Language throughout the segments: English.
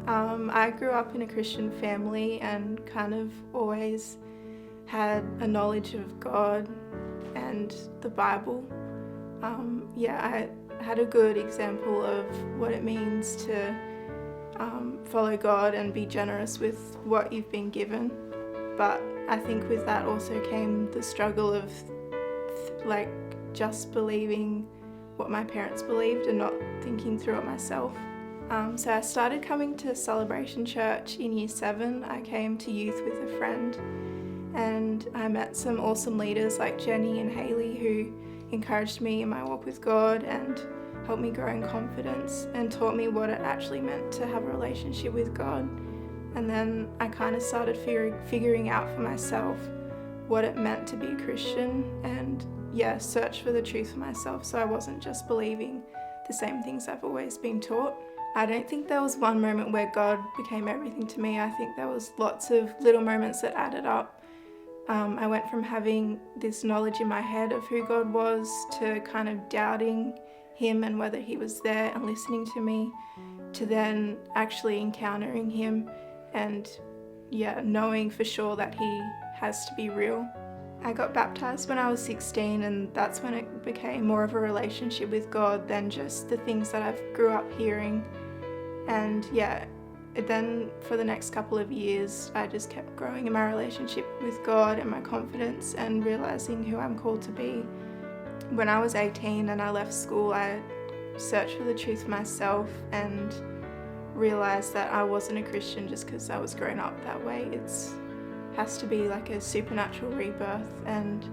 I grew up in a Christian family and kind of always had a knowledge of God and the Bible. I had a good example of what it means to follow God and be generous with what you've been given. But I think with that also came the struggle of just believing what my parents believed and not thinking through it myself. So I started coming to Celebration Church in Year 7. I came to youth with a friend and I met some awesome leaders like Jenny and Haley who encouraged me in my walk with God and helped me grow in confidence and taught me what it actually meant to have a relationship with God. And then I kind of started figuring out for myself what it meant to be a Christian and search for the truth for myself, so I wasn't just believing the same things I've always been taught. I don't think there was one moment where God became everything to me. I think there was lots of little moments that added up. I went from having this knowledge in my head of who God was to kind of doubting Him and whether He was there and listening to me, to then actually encountering Him and knowing for sure that He has to be real. I got baptized when I was 16 and that's when it became more of a relationship with God than just the things that I've grew up hearing. And then for the next couple of years I just kept growing in my relationship with God and my confidence and realizing who I'm called to be. When I was 18 and I left school, I searched for the truth for myself and realized that I wasn't a Christian just because I was grown up that way. It has to be like a supernatural rebirth, and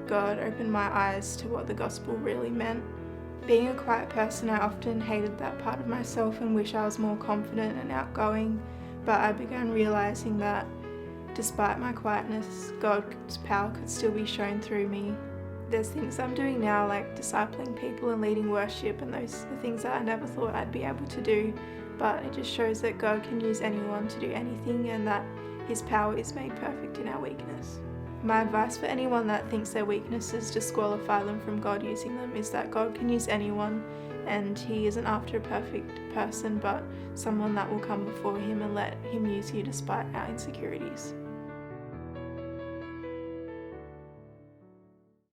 God opened my eyes to what the gospel really meant. Being a quiet person, I often hated that part of myself and wish I was more confident and outgoing, but I began realizing that despite my quietness, God's power could still be shown through me. There's things I'm doing now like discipling people and leading worship, and those are things that I never thought I'd be able to do, but it just shows that God can use anyone to do anything and that His power is made perfect in our weakness. My advice for anyone that thinks their weaknesses disqualify them from God using them is that God can use anyone, and He isn't after a perfect person but someone that will come before Him and let Him use you despite our insecurities.